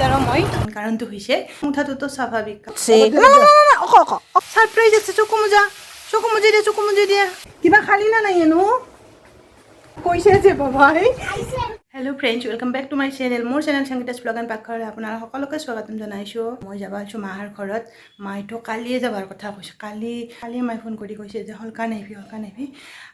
আৰু মই কাৰণটো হৈছে মুঠাটোতো স্বাভাৱিক সাৰপ্ৰাইজ আছে চকু মুজি দিয়া কিবা খালি না নাই এনো কৈছে যে Babai hello' friends welcome back to my channel মোৰ চেনেল সংগীতাছ ব্লগ এণ্ড পাকঘৰ আপোনাৰ সকলোকে স্বাগতম জনাইছোঁ মই যাব আছোঁ মাৰ ঘৰত মাইতো কালিয়ে যাবাৰ কথা কৈছে কালি মাই ফোন কৰি কৈছে যে হলকা নাহিবি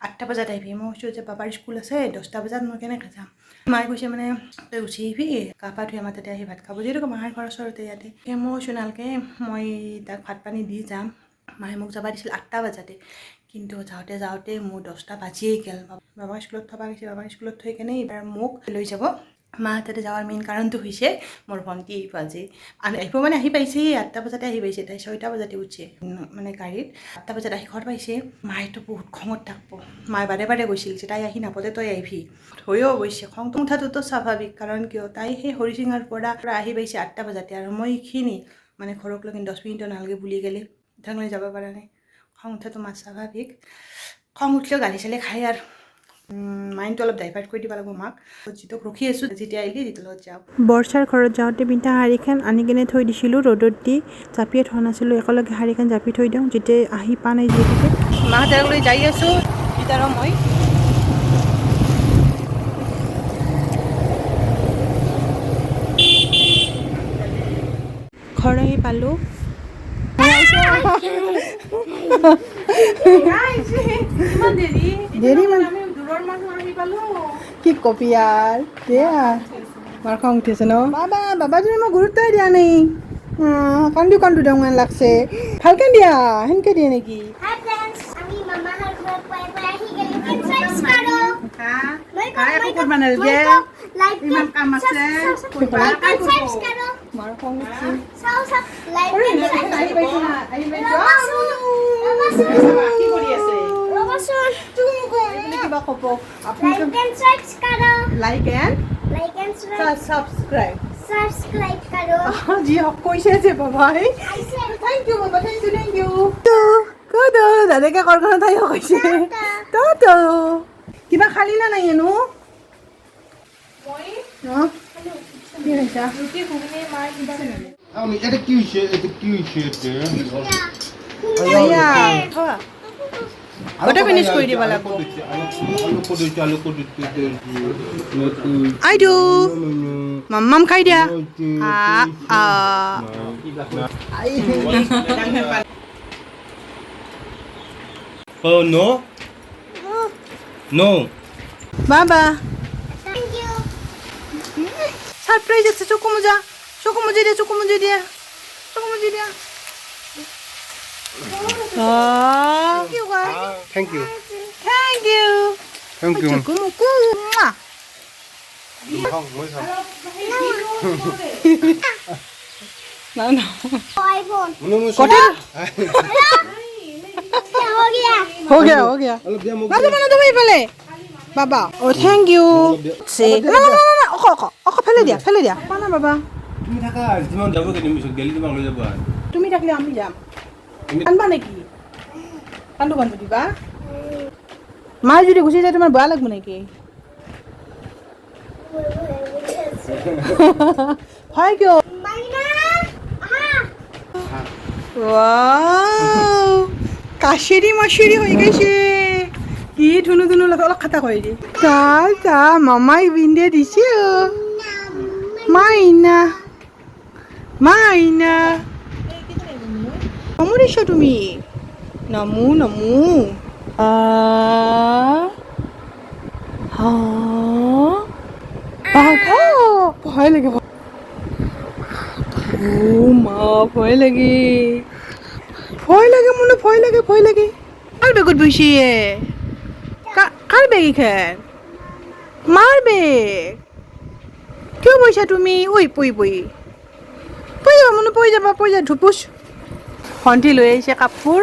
8টা বজাত আহিবি মই কৈছোঁ যে বাবাৰ স্কুল আছে 10টা বজাত মই কেনেকৈ যাম মায়ে কৈছে মানে তই গুচি আহিবি গা পা ধুই আমাৰ তাতে আহি ভাত খাব যিহেতু মাৰ ঘৰৰ ওচৰতে ইয়াতে ইমোশ্যনেলকৈ মই তাক ভাত পানী দি যাম মায়ে মোক যাব দিছিল 8টা বজাতে কিন্তু যাওঁতে মোৰ 10টা বাজিয়েই গ'ল বাবাক স্কুলত থ'ব গৈছে বাবাক স্কুলত থৈ কেনে এইবাৰ মোক লৈ যাব মা তাতে যাৱাৰ মেইন কাৰণটো হৈছে মোৰ ভণ্টি আজি আহিব মানে আহি পাইছে 8টা বজাতে আহি পাইছে তাই 6টা বজাতে উঠিছে মানে গাড়ীত 8টা বজাত আহি ঘৰ পাইছে মায়েতো বহুত খঙত থাকিব মায়ে বাৰে কৈছিল যে তাই আহি নাপাতে তই আহিবি হৈও অৱশ্যে খংটো উঠাটোতো স্বাভাৱিক কাৰণ কিয় তাই সেই হৰিচিঙাৰ পৰা আহি পাইছে 8টা বজাতে আৰু মই এইখিনি মানে ঘৰক লৈ 10 মিনিটো নালাগে বুলি গ'লে ধাঙলৈ যাব পৰা নাই খং উঠাটো মাছ স্বাভাৱিক খং উঠিলেও গালি চালি খায় আৰু মাইণ্ডটো অলপ ডাইভাৰ্ট কৰি দিব লাগিব মাক যিটোক ৰখি আছোঁ যেতিয়া আহিলে তেতিয়া লগত যাওঁ বৰ্ষাৰ ঘৰত যাওঁতে পিন্ধা শাৰীখন আনি কিনে থৈ দিছিলোঁ ৰ'দত দি জাপিয়ে থোৱা নাছিলোঁ একেলগে শাৰীখন জাপি থৈ দিওঁ যেতিয়া আহি পা নাই যিহেতুকে মাহঁতক লৈ যাই আছোঁ তেতিয়া মই ঘৰ আহি পালোঁ দেৰি মানে কি কবি আৰ মাৰ খং উঠেছে ন বাবা তুমি মই গুৰুত্বই দিয়া নাই কান্দু ডাঙৰ লাগছে ভালকে দিয়া সেনকে দিয়ে নেকি ইমান কাম আছে মাৰ খং উঠছে কিবা ক'ব লাইক এণ্ড সাবস্ক্ৰাইব যি হওক কৈছে যে বাবাই থেংক ইউ বাবা থেংক ইউ দাদাকে কৰখনত ঠাই কৈছে তো কিবা খালি না নাই এনো এটা কি হয়েছে গোটা ফিনিশ কৰি দিব লাগিব আইডু মাম্মাম খাই দিয়া Oh no? No. বাবা সারপ্রাইজ আছে চকু মুজি দিয়া Thank you. চকু মুকু না हो गया বাবা ও থ্যাংক ইউ ফেলে দিয়া পানা বাবা তুমি থাকা যিমান যাব কেনে মিছত গেলি তোমাক লৈ যাব তুমি থাকলে আমি যাম কান্দবা নেকি কান্দো দিবা মায়ে যদি গুচি যায় তোমাৰ বেয়া লাগব নেকি হয় কিয় ওয়াও কাশেরি মাশেরি হয়ে গেছে কি ধুনু অলপ খাতা করে দি তা মামাই বিন্দে দিছে মাইনা নমু তুমি নমু ভয় লাগে মা ভয় লাগে মনে ভয় লাগে কার বেগত বসি কার বেগ এখান মার বেগ কিয় বইছা তুমি ওই পই যা মনে পই যা ধুপুস ভণ্টি লৈ আহিছে কাপোৰ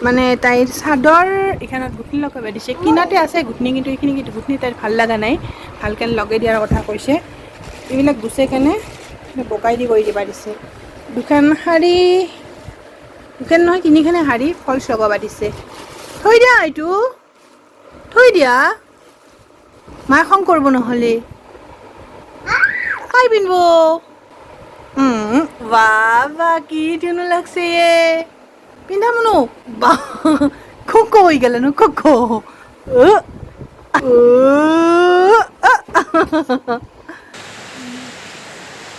মানে তাইৰ চাদৰ এখানত গুঠনি লগাই দিছে কিনাতে আছে গুঠনি কিন্তু এইখিনি গুঠনি তাইৰ ভাল লগা নাই ভালকৈ লগাই দিয়াৰ কথা কৈছে এইবিলাক গুচাই কেনে বকাই দি কৰি দিবা দিছে দুখন নহয় তিনিখনে শাৰী ফলছ লগাব দিছে থৈ দিয়া এইটো থৈ দিয়া মায়ে খং কৰিব নহ'লে কাই পিন্ধিব বাবা কি ধুনু লাগছে এ পিন্ধা মনো বা খোখো হৈ গেল নো খোখো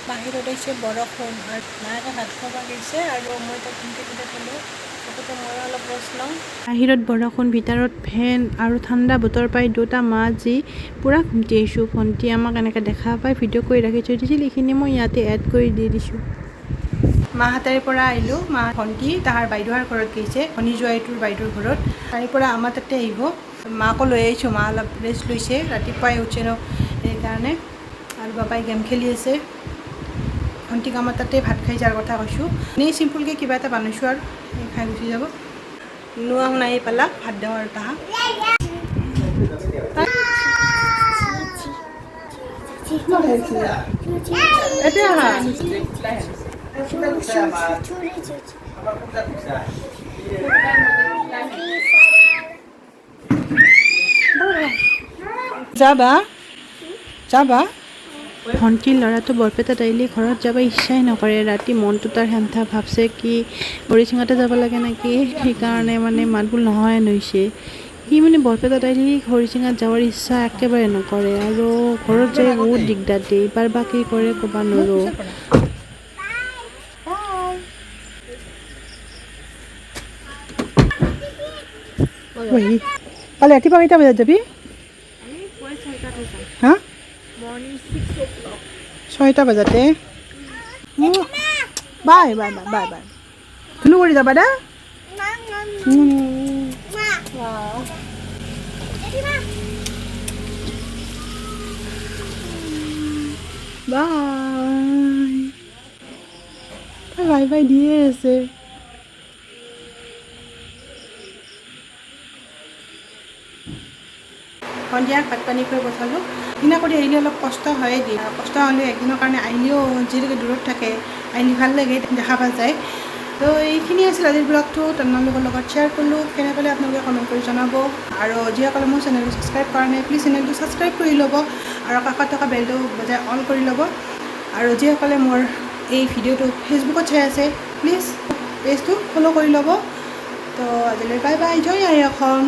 বাহিৰত আহিছে বৰষুণ আৰু মায়ে ভাত খাব গৈছে আৰু মই তাত কিনকে থলোঁ গতিকে মই অলপ ৰেষ্ট লওঁ বাহিৰত বৰষুণ ভিতৰত ফেন আৰু ঠাণ্ডা বতৰ পাই দুটা মা যি পূৰা ঘুমটি আহিছোঁ ভণ্টি আমাক এনেকৈ দেখা পাই ভিডিঅ' কৰি ৰাখি থৈ দিছিল এইখিনি মই ইয়াতে এড কৰি দি দিছোঁ মাহাতাৰে পৰা আহিলোঁ মা ভণ্টি তাহাৰ বাইদেউৰ ঘৰত গৈছে ভনী জোৱাইটোৰ বাইদেউৰ ঘৰত তাৰে পৰা আমাৰ তাতে আহিব মাকো লৈ আহিছোঁ মা অলপ ৰেষ্ট লৈছে ৰাতিপুৱাই উঠছে ন সেইকাৰণে আৰু বাবাই গেম খেলি আছে ভণ্টিক আমাৰ তাতে ভাত খাই যোৱাৰ কথা কৈছোঁ এনেই চিম্পুলকৈ কিবা এটা বনাইছোঁ আৰু খাই গুচি যাব নোৱা শুনাই পালা ভাত দিওঁ আৰু তাহা এতিয়া যাবা যাবা ভণ্টিৰ ল'ৰাটো বৰপেটাত আহিলে ঘৰত যাব ইচ্ছাই নকৰে ৰাতি মনটো তাৰ হেঁথা ভাবছে কি হৰিচিঙতে যাব লাগে নেকি সেইকাৰণে মানে মাতবোল নহয় হৈছে সি মানে বৰপেটাত আহিলে হৰিচিঙাত যাবৰ ইচ্ছা একেবাৰে নকৰে আৰু ঘৰত যাই বহুত দিগদাৰ দিয়ে এইবাৰ বা কি কৰে ক'ব নোৱাৰোঁ কালি ৰাতিপুৱা কেইটা বজাত যাবি হা 6টা বজাতে bye bye bye bye bye ধুনু কৰি যাবা দা বাই বাই বাই দিয়ে আছে সন্ধিয়া ভাত পানী কৰি পঠালোঁ দিনা কৰি আহিলে অলপ কষ্ট হয়ে দিয়ে কষ্ট হ'লে একদিনৰ কাৰণে আহিলেও যিহেতুকে দূৰত থাকে আহিলে ভাল লাগে দেখা পোৱা যায় তো এইখিনি আছিল আজিৰ ব্লগটো আপোনালোকৰ লগত শ্বেয়াৰ কৰিলোঁ কেনে পালে আপোনালোকে কমেণ্ট কৰি জনাব আৰু যিসকলে মোৰ চেনেলটো ছাবস্ক্ৰাইব কৰা নাই প্লিজ চেনেলটো ছাবস্ক্ৰাইব কৰি ল'ব আৰু কাষত থকা বেলটো বজাই অন কৰি ল'ব আৰু যিসকলে মোৰ এই ভিডিঅ'টো ফেচবুকত চাই আছে প্লিজ পেজটো ফ'ল' কৰি ল'ব তো আজিলৈ বাই বাই জয় আই অসম